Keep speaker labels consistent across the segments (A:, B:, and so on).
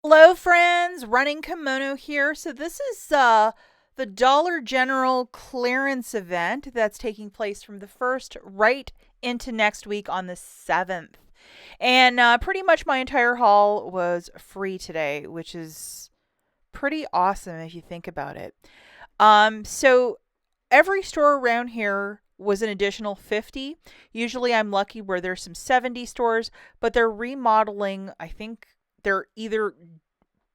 A: Hello friends, Running Kimono here. So this is the Dollar General clearance event that's taking place from the 1st right into next week on the 7th. And pretty much my entire haul was free today, which is pretty awesome if you think about it. So every store around here was an additional 50. Usually I'm lucky where there's some 70 stores, but they're remodeling. I think they're either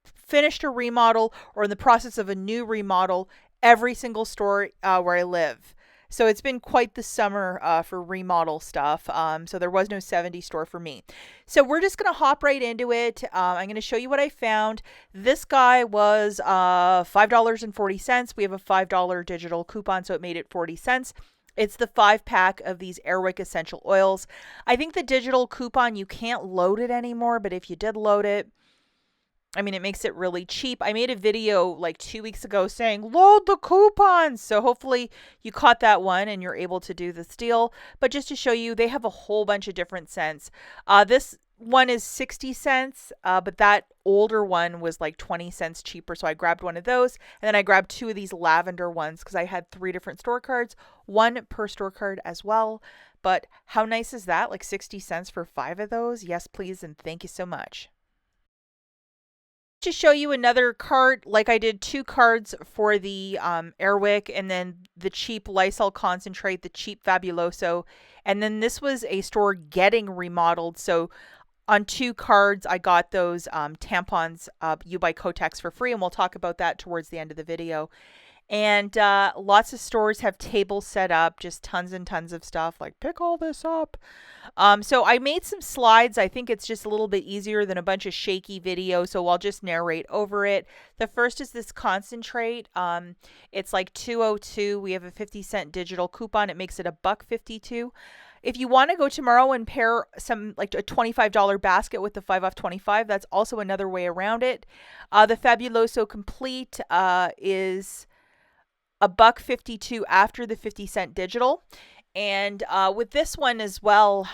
A: finished a remodel or in the process of a new remodel every single store where I live. So it's been quite the summer for remodel stuff. So there was no 70 store for me. So we're just going to hop right into it. I'm going to show you what I found. This guy was $5.40. We have a $5 digital coupon, so it made it 40 cents. It's the 5-pack of these Airwick essential oils. I think the digital coupon, you can't load it anymore, but if you did load it, I mean, it makes it really cheap. I made a video like 2 weeks ago saying, load the coupons. So hopefully you caught that one and you're able to do this deal. But just to show you, they have a whole bunch of different scents. This one is 60 cents, but that older one was like 20 cents cheaper. So I grabbed one of those. And then I grabbed 2 of these lavender ones because I had 3 different store cards, 1 per store card as well. But how nice is that? Like 60 cents for 5 of those? Yes, please. And thank you so much. To show you another card, like I did 2 cards for the Airwick and then the cheap Lysol concentrate, the cheap Fabuloso, and then this was a store getting remodeled. So on 2 cards, I got those tampons U by Kotex for free, and we'll talk about that towards the end of the video. And lots of stores have tables set up, just tons and tons of stuff, like pick all this up. So I made some slides. I think it's just a little bit easier than a bunch of shaky video, so I'll just narrate over it. The first is this concentrate. It's like $2.02. We have a 50-cent digital coupon. It makes it $1.52. If you want to go tomorrow and pair some like a $25 basket with the 5 off 25, that's also another way around it. The Fabuloso Complete is $1.52 after the 50-cent digital. And with this one as well,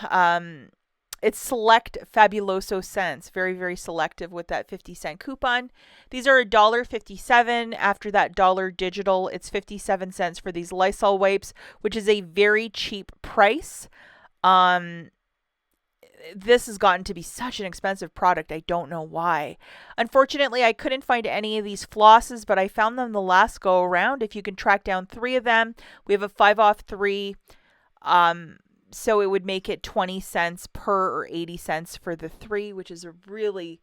A: it's select Fabuloso scents. Very, very selective with that 50-cent coupon. These are $1.57 after that dollar digital. It's 57 cents for these Lysol wipes, which is a very cheap price. This has gotten to be such an expensive product. I don't know why. Unfortunately, I couldn't find any of these flosses, but I found them the last go around. If you can track down 3 of them, we have a 5 off 3. So it would make it 20 cents per or 80 cents for the 3, which is a really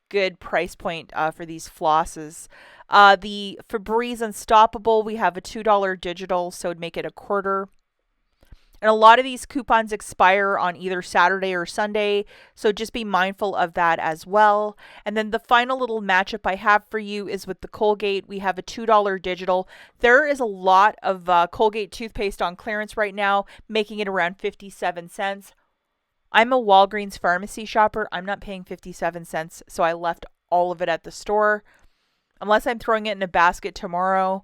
A: good price point for these flosses. The Febreze Unstoppable, we have a $2 digital, so it'd make it a quarter. And a lot of these coupons expire on either Saturday or Sunday, so just be mindful of that as well. And then the final little matchup I have for you is with the Colgate. We have a $2 digital. There is a lot of Colgate toothpaste on clearance right now, making it around 57 cents. I'm a Walgreens pharmacy shopper. I'm not paying 57 cents, so I left all of it at the store. Unless I'm throwing it in a basket tomorrow.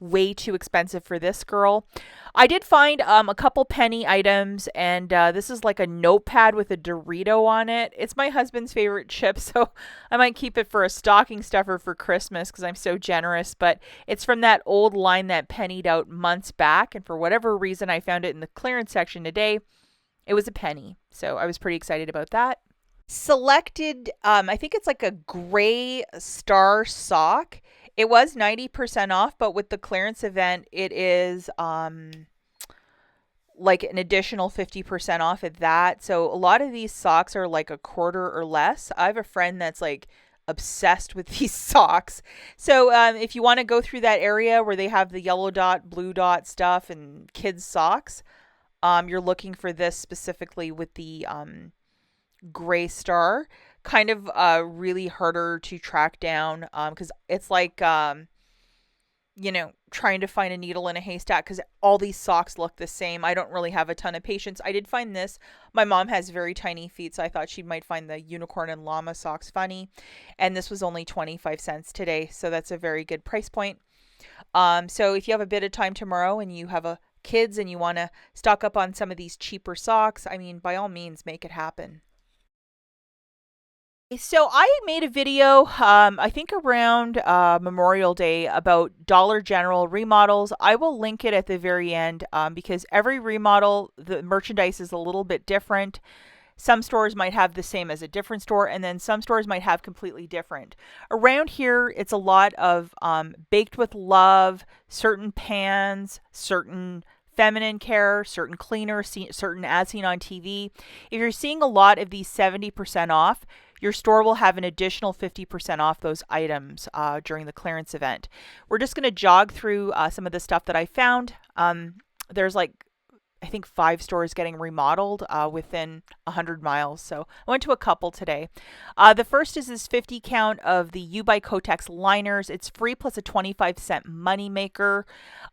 A: Way too expensive for this girl. I did find a couple penny items, and this is like a notepad with a Dorito on it. It's my husband's favorite chip, so I might keep it for a stocking stuffer for Christmas because I'm so generous. But it's from that old line that pennied out months back, and for whatever reason I found it in the clearance section today. It was a penny, so I was pretty excited about that. Selected, I think it's like a gray star sock. It was 90% off, but with the clearance event, it is like an additional 50% off at that. So a lot of these socks are like a quarter or less. I have a friend that's like obsessed with these socks. So if you want to go through that area where they have the yellow dot, blue dot stuff and kids socks, you're looking for this specifically with the gray star. Kind of really harder to track down because it's like trying to find a needle in a haystack because all these socks look the same. I don't really have a ton of patience. I did find this. My mom has very tiny feet, so I thought she might find the unicorn and llama socks funny. And this was only 25 cents today, so that's a very good price point. So if you have a bit of time tomorrow and you have kids and you want to stock up on some of these cheaper socks, I mean, by all means, make it happen. So I made a video, I think around Memorial Day, about Dollar General remodels. I will link it at the very end because every remodel, the merchandise is a little bit different. Some stores might have the same as a different store, and then some stores might have completely different. Around here, it's a lot of baked with love, certain pans, certain feminine care, certain cleaners, certain as seen on TV. If you're seeing a lot of these 70% off, your store will have an additional 50% off those items during the clearance event. We're just going to jog through some of the stuff that I found. There's like I think 5 stores getting remodeled within 100 miles. So I went to a couple today. The first is this 50 count of the U by Kotex liners. It's free plus a 25-cent money maker.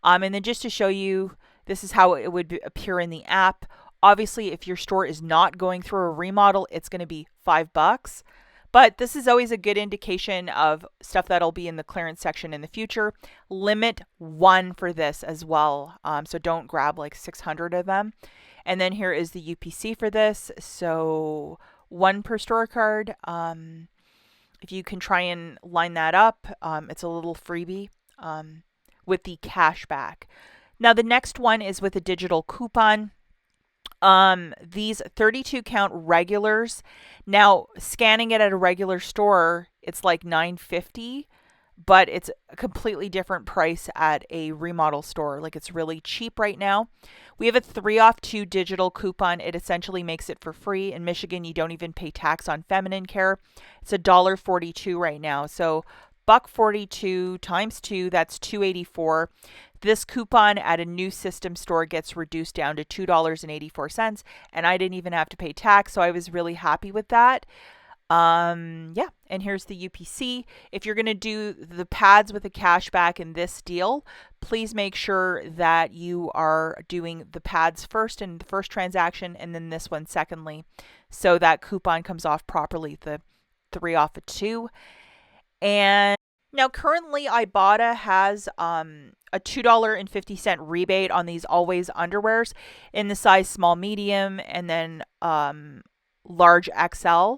A: And then just to show you, this is how it would appear in the app. Obviously, if your store is not going through a remodel, it's going to be $5. But this is always a good indication of stuff that'll be in the clearance section in the future. Limit 1 for this as well. So don't grab like 600 of them. And then here is the UPC for this. So 1 per store card. If you can try and line that up, it's a little freebie with the cash back. Now the next one is with a digital coupon. These 32 count regulars. Now, scanning it at a regular store, it's like $9.50, but it's a completely different price at a remodel store. Like, it's really cheap right now. We have a 3 off 2 digital coupon. It essentially makes it for free. In Michigan, you don't even pay tax on feminine care. It's $1.42 right now. So $1.42 times 2, that's $2.84. This coupon at a new system store gets reduced down to $2.84, and I didn't even have to pay tax, so I was really happy with that. Yeah, and here's the UPC. If you're going to do the pads with a cashback in this deal, please make sure that you are doing the pads first in the first transaction, and then this one secondly, so that coupon comes off properly, the 3 off of 2. And now currently IBOTTA has a $2.50 rebate on these always underwears in the size small, medium, and then large XL.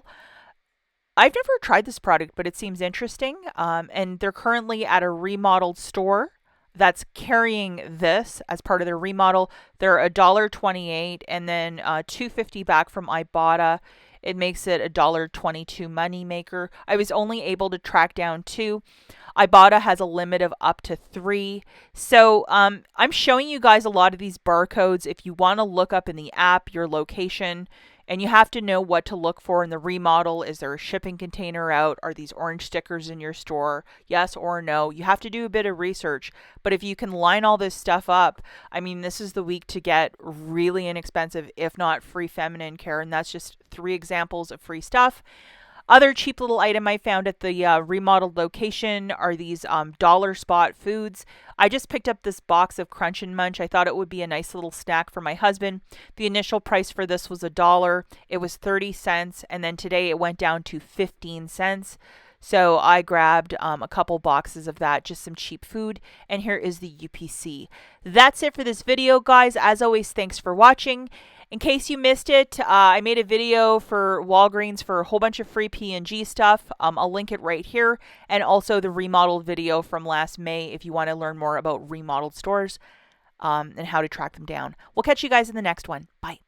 A: I've never tried this product, but it seems interesting. And they're currently at a remodeled store that's carrying this as part of their remodel. They're $1.28 and then $2.50 back from IBOTTA. It makes it a $1.22 money maker. I was only able to track down 2. IBOTTA has a limit of up to 3. So I'm showing you guys a lot of these barcodes. If you want to look up in the app your location, and you have to know what to look for in the remodel. Is there a shipping container out? Are these orange stickers in your store? Yes or no? You have to do a bit of research. But if you can line all this stuff up, I mean, this is the week to get really inexpensive, if not free feminine care. And that's just 3 examples of free stuff. Other cheap little item I found at the remodeled location are these dollar spot foods. I just picked up this box of Crunch and Munch. I thought it would be a nice little snack for my husband. The initial price for this was $1. It was 30 cents, and then today it went down to 15 cents. So I grabbed a couple boxes of that, just some cheap food, and here is the UPC. That's it for this video, guys. As always, thanks for watching. In case you missed it, I made a video for Walgreens for a whole bunch of free P&G stuff. I'll link it right here, and also the remodeled video from last May if you want to learn more about remodeled stores and how to track them down. We'll catch you guys in the next one. Bye.